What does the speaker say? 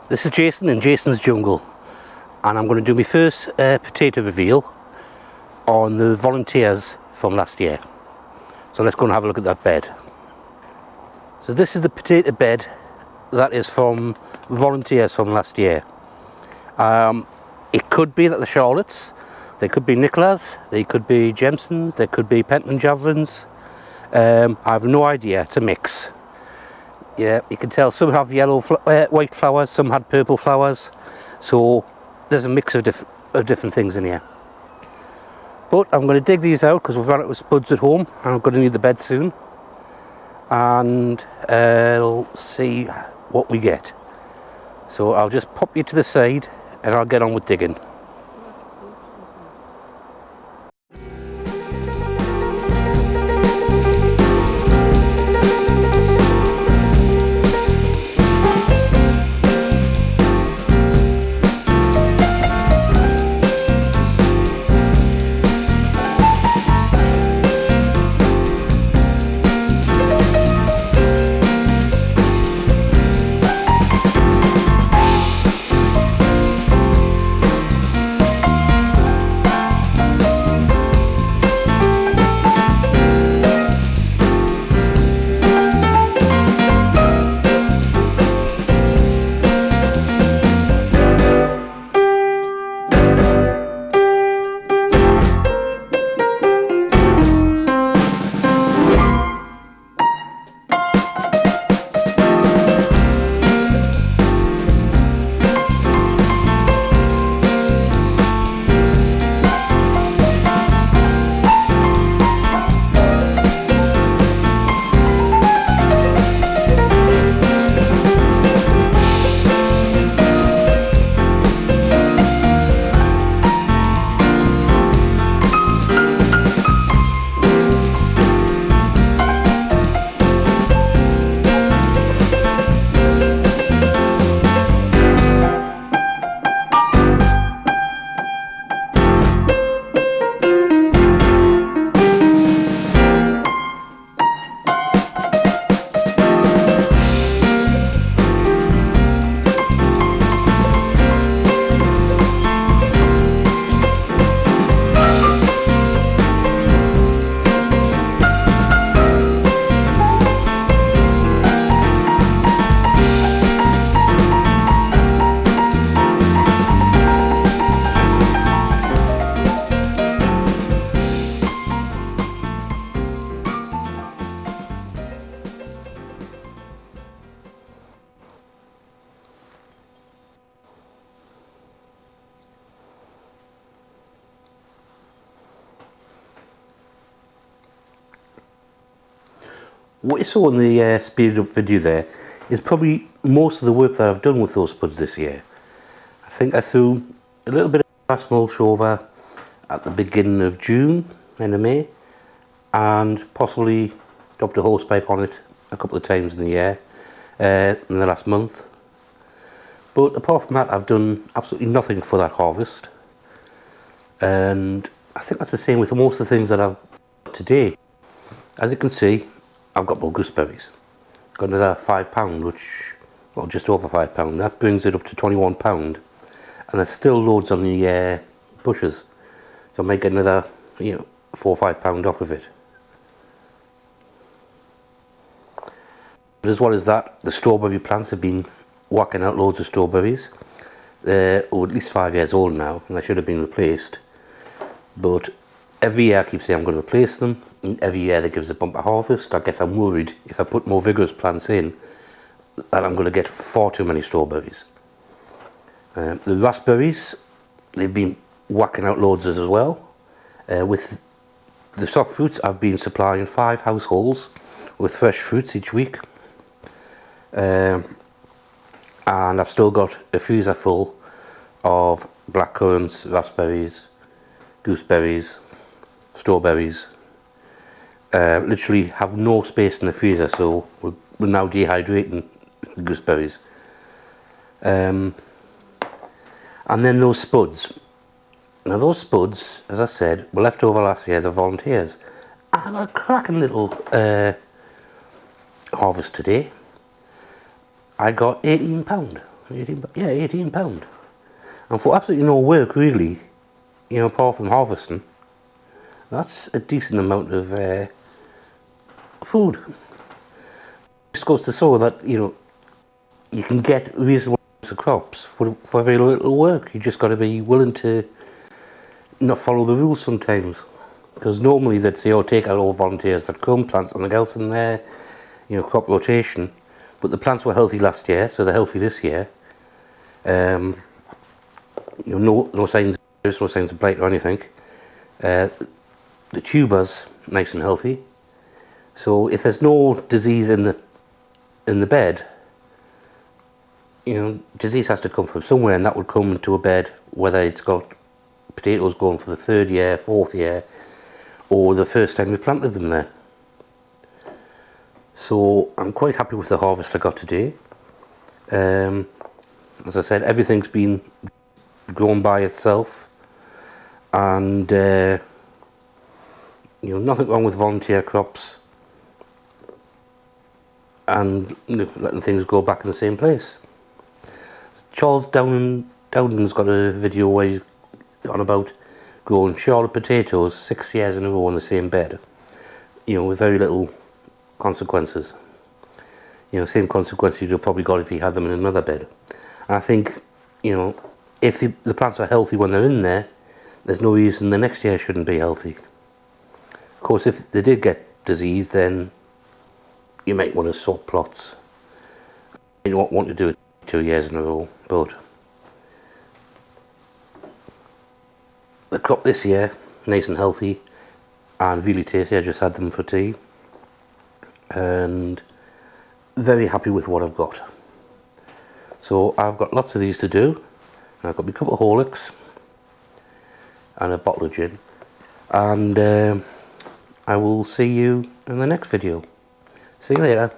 This is Jason in Jason's Jungle, and I'm going to do my first potato reveal on the volunteers from last year. So let's go and have a look at that bed. So this is the potato bed that is from volunteers from last year. It could be that the Charlottes, they could be Nicolas, they could be Jemsons, they could be Pentland Javelins. I have no idea, it's a mix. Yeah, you can tell some have white flowers, some had purple flowers, so there's a mix of different things in here. But I'm going to dig these out because we've run out of spuds at home and I'm going to need the bed soon. And we'll see what we get. So I'll just pop you to the side and I'll get on with digging. What you saw in the speeded up video there is probably most of the work that I've done with those spuds this year. I think I threw a little bit of grass mulch over at the beginning of June, end of May, and possibly dropped a hosepipe on it a couple of times in the year, in the last month. But apart from that, I've done absolutely nothing for that harvest. And I think that's the same with most of the things that I've got today. As you can see, I've got more gooseberries. Got another £5, which, well, just over £5. That brings it up to £21. And there's still loads on the bushes. So I might get another, £4 or £5 off of it. But as well as that, the strawberry plants have been whacking out loads of strawberries. They're at least 5 years old now, and they should have been replaced. But every year I keep saying I'm going to replace them, and every year that gives a bumper harvest. I guess I'm worried if I put more vigorous plants in that I'm going to get far too many strawberries. The raspberries, they've been whacking out loads as well. With the soft fruits, I've been supplying 5 households with fresh fruits each week. And I've still got a freezer full of blackcurrants, raspberries, gooseberries, strawberries. Literally have no space in the freezer, so we're now dehydrating the gooseberries. And then those spuds. Now those spuds, as I said, were left over last year, the volunteers. I had a cracking little harvest today. I got £18 Yeah, £18. And for absolutely no work really, you know, apart from harvesting, that's a decent amount of food. Just goes to show that, you know, you can get reasonable amounts of crops for very little work. You just got to be willing to not follow the rules sometimes. Because normally they'd say, oh, take out all volunteers that come, plant something else in there, you know, crop rotation. But the plants were healthy last year, so they're healthy this year. You know, no signs, there's no signs of blight or anything. The tubers nice and healthy. So if there's no disease in the bed, you know, disease has to come from somewhere, and that would come into a bed whether it's got potatoes going for the 3rd year, 4th year, or the first time we planted them there. So I'm quite happy with the harvest I got today. As I said, everything's been grown by itself, and you know, nothing wrong with volunteer crops and, you know, letting things grow back in the same place. Charles Dowden's got a video where he's on about growing Charlotte potatoes 6 years in a row in the same bed, you know, with very little consequences. You know, same consequences you'd have probably got if you had them in another bed. And I think, you know, if the plants are healthy when they're in there, there's no reason the next year shouldn't be healthy. Of course, if they did get disease, then you might want to swap plots. You don't want to do it 2 years in a row, but the crop this year, nice and healthy and really tasty. I just had them for tea, and very happy with what I've got. So I've got lots of these to do. I've got my cup of Horlicks and a bottle of gin, and I will see you in the next video. See you later.